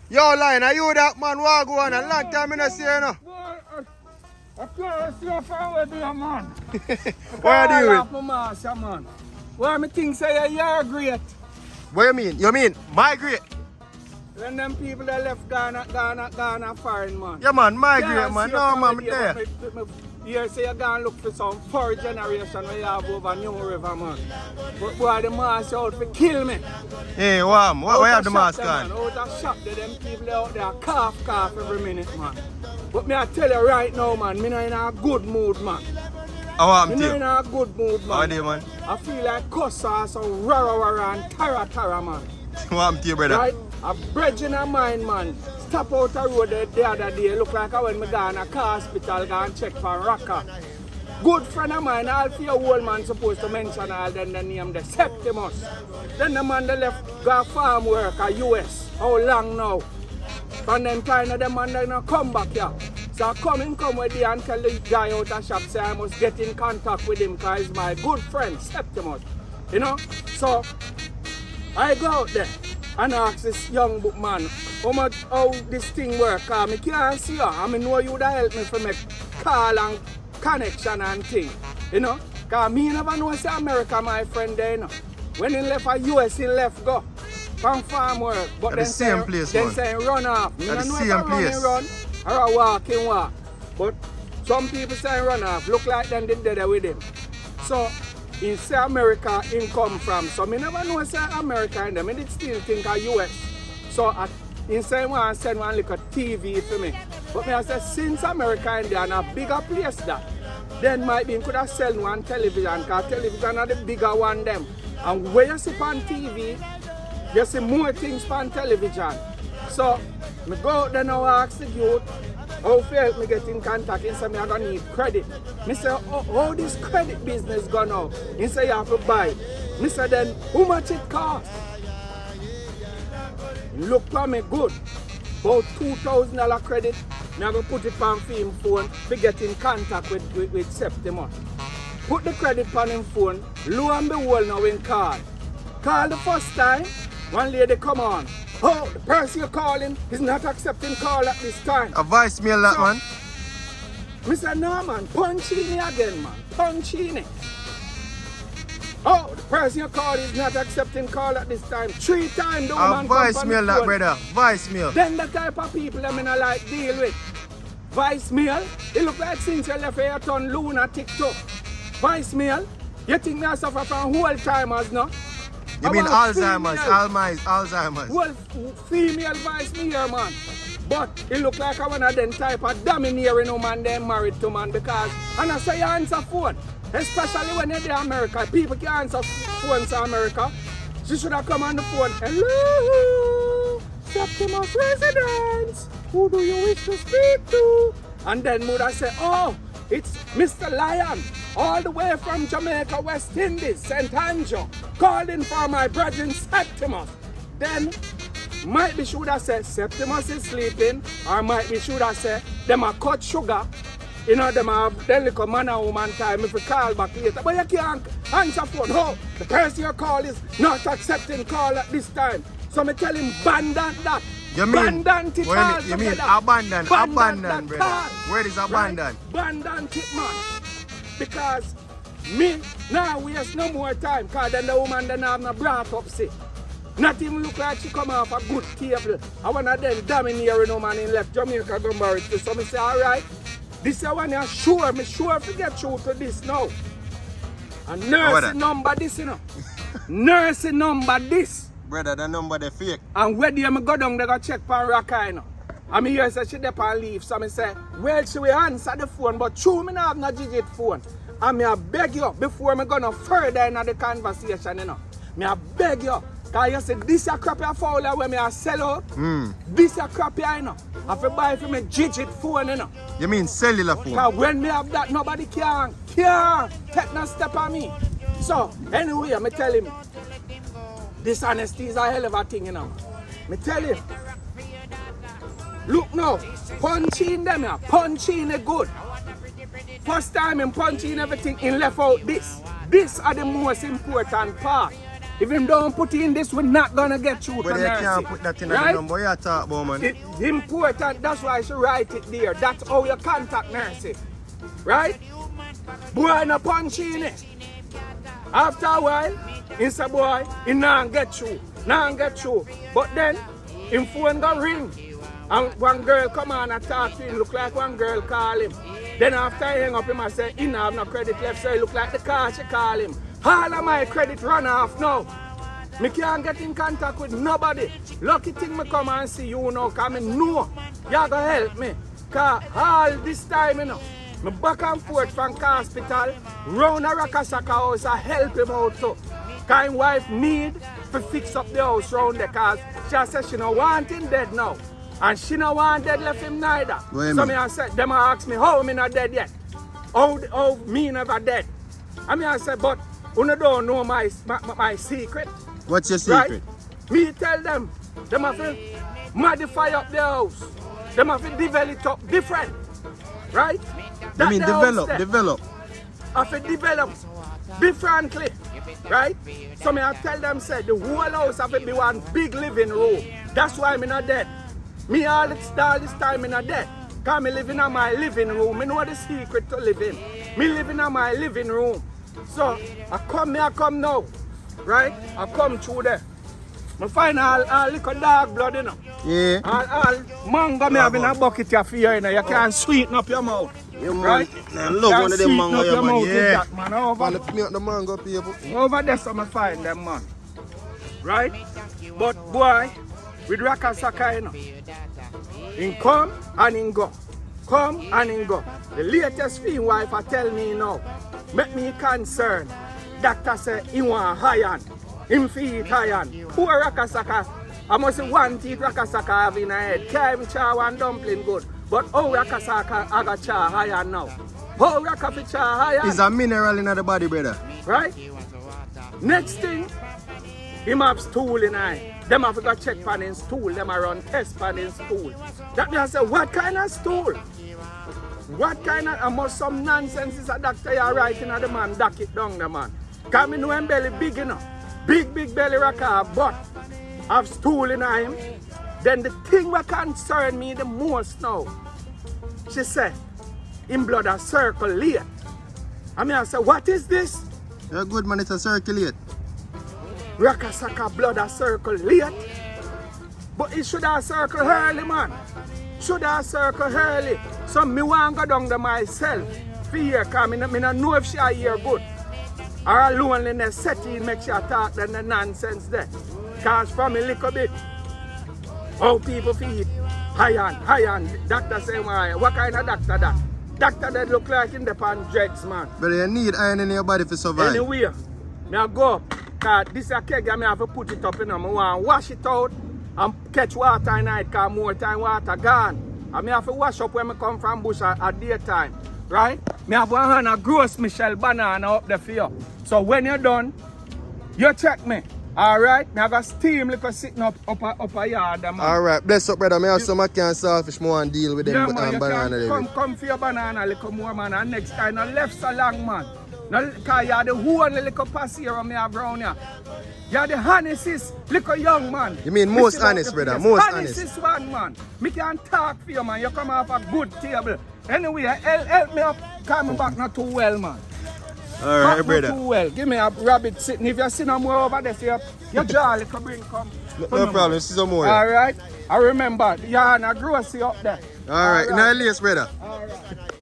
Yo, Lion, are you that man? Walk on a long time I don't see you, know. I can't see you forward there, man. What are you doing? My master, man. Why me think say you're great? What you mean? You mean migrate? When them people that left Ghana foreign, man. Yeah, man, migrate, man. No, man, I'm there. You say you're going to look for some 4th generation where you have over New River, man. But boy, the master out for kill me. Hey, Wham, why have the mask on? Out of shop, them people out there cough every minute, man. But me I tell you right now, man, me not in a good mood, man. How am Me not in a good mood, man. How are you, man? I feel like cuss or some rah and tara, man. What happened to you, brother? Right? A bridge in a mind, man. Stop out the road the other day. Look like I when me go in a car hospital, go and check for Raka. Good friend of mine, all for your old man supposed to mention all then the name the Septimus. Then the man that left go farm work at US. How long now? From them kind of the man that not come back here. So I come with you and tell the guy out of shop say I must get in contact with him because he's my good friend, Septimus. You know? So I go out there and ask this young book man how this thing work. Because I can't see her. I know you would help me for make call and connection and thing. You know? Because me never know say America my friend there, you know. When he left a US, he left go. From farm work. But at then the same place, then man. say run off. Me At the don't know same if I place. run or I walk. But some people say run off. Look like them did there with him. So in say America in come from. So me never know say America in them. I did still think of US. So in say one send one little TV for me. But me I say since America in there and a bigger place that, then might be could have sell one television because television are the bigger one them. And where you see on TV, you see more things on television. So me go out there now ask the youth how help me get in contact. He say me I gonna need credit. Me say how this credit business gone now? He say you have to buy. Me say then how much it cost? Look for me good. About $2,000 credit. Me I go put it on him phone to get in contact with Septimus. Put the credit on him phone. Lo and behold now in call. Call the first time. One lady come on. Oh, the person you're calling is not accepting call at this time. A voicemail that, man. Mr. Norman, punch in again, man. Punch in. Oh, the person you call is not accepting call at this time. 3 times the woman come on the voicemail that, phone. brother. Voicemail. Then the type of people that I not like deal with. Voicemail, it look like since you left here turn lunatic too. Voicemail, you think me I suffer from whole timers now? You mean Alzheimer's? Alzheimer's. Well, female voicemail, man. But it look like I one of them type of domineering woman them married to man because and I say you answer phone. Especially when you're in America. People can answer phones in America. She should have come on the phone. Hello, Septimus residence. Who do you wish to speak to? And then would I say, oh, it's Mr. Lion, all the way from Jamaica, West Indies, St. Andrew, calling for my brethren Septimus. Then might be should I say Septimus is sleeping, or might be should I say them a cut sugar. You know, them have them little man and woman time if you call back later. But you can't answer phone. Oh, the person you call is not accepting call at this time. So me tell him abandon that. You mean, abandon it all you mean together. abandon, brother. Call. Where is abandon? Right? Abandon it, man. Because me now waste no more time because then the woman then have no brought up sick. Not even look like she come off a good table. I want to then domineering woman in left Jamaica go married to. So me say, alright. This is one you're sure, me sure to get through to this now. And nursing number this, you know. Nursing number this. Brother, the number they fake. And where do you go down, they go check for Raka, you know. And me hear say she dey on leave, so me say, well, she will answer the phone, but true me not have no digit phone. And me I beg you, before me go no further in the conversation, you know. Me I beg you, because you say, this a crap you foul when me I sell out. This a crap you know. I have to buy for me digit phone, you know. You mean cellular phone? Because when me have that, nobody can take no step on me. So, anyway, I tell him, dishonesty is a hell of a thing, you know. Me tell him, look now, punching them here, punching it good. First time in punching everything, he left out this. This are the most important part. If him don't put in this, we're not gonna get through But to they Mercy. can't put that in the Right? number you talk about, man. It's important, that's why I should write it there. That's how you contact Mercy. Right? Boy, no punch in it. After a while, he say, boy, he not get through. But then, him phone go ring. And one girl come on and talk to him, look like one girl call him. Then after he hang up him, I say, he not have no credit left, so he look like the car she call him. All of my credit run off now. Me can't get in contact with nobody. Lucky thing me come and see you now, because I know you gonna help me. Because all this time, you know, me back and forth from the hospital, round a Rakasaka house, I help him out too. Because his wife need to fix up the house round there, because she said she don't want him dead now. And she don't want dead left him neither. So me I said, them ask me, how me not dead yet? How me never dead? And me I said, but you don't know my secret. What's your secret? Right? Me tell them have to modify up the house. Them have to develop it up different. Right? I mean develop. Have to develop differently. Right? So me I tell them, say, the whole house have to be one big living room. That's why me not dead. Me all this time me not dead. Because me living in my living room. Me know the secret to living. Me living in my living room. So I come now. Right? I come through there. I find all little dog blood, you know. Yeah. All mango me having a bucket of fear, you know. You can't sweeten up your mouth. Yeah, man. Right? I love one of them mango, yeah, man. Yeah. That, man. Over the mango, people. Over there, so I find them, man. Right? But boy, with Rakasaka, you know, in come and in go. Come and in go. The latest thing wife I tell me now, make me concerned. Doctor say he want iron. Him feet iron. Poor Rakasaka. I must say one teeth Rakasaka have in her head. Can't even chow one dumpling good. But how Rakasaka I got chow iron now? How Rakafi chow iron? It's a mineral in the body, brother. Right? Next thing, him have stool in eye. Them have to go check pan in stool. Them have run test pan in stool. That means I say, what kind of stool? What kind of, almost some nonsense is a doctor you writing at the man, duck it down the man. Because I know him belly big enough. Big belly rocker, but have stool in him. Then the thing that concern me the most now, she said, in blood a circulate. I mean, I said, what is this? You're good, man, it's a circulate. Rakasaka blood a circulate. But it should have circle early, man. Should have circle early. So me want go down to myself. Fear, because I don't know if she are here good. Or a loneliness setting makes you talk than the nonsense there. Because from a little bit, how people feed. High-on. Doctor say, what kind of doctor that? Doctor that look like in the pan dreads, man. But you need iron in your body to survive. Anyway, I go up. Because this a keg, I have to put it up in them. I want to wash it out and catch water in night, because more time water gone. I have to wash up when I come from bush at daytime. Right? I have one hand a gross Michelle banana up there for you. So when you're done, you check me. Alright? I got steam like sitting up a yard. Man. Alright, bless up, brother. I have some can saltfish more and deal with them banana. Come for your banana a little more, man. And next time, no left so long, man. No, because you're the only little pass here me have around here. You're the honestest little young man. You mean most honest, brother? Most honest. Honestest one, man. Me can talk for you, man. You come off a good table. Anyway, help me up. Coming back not too well, man. Alright, brother. Not too well. Give me a rabbit sitting. If you see no more over there, so your jaw can bring come. No problem, see some more. Alright. I remember, you're on a grocery up there. Alright, now lace, brother.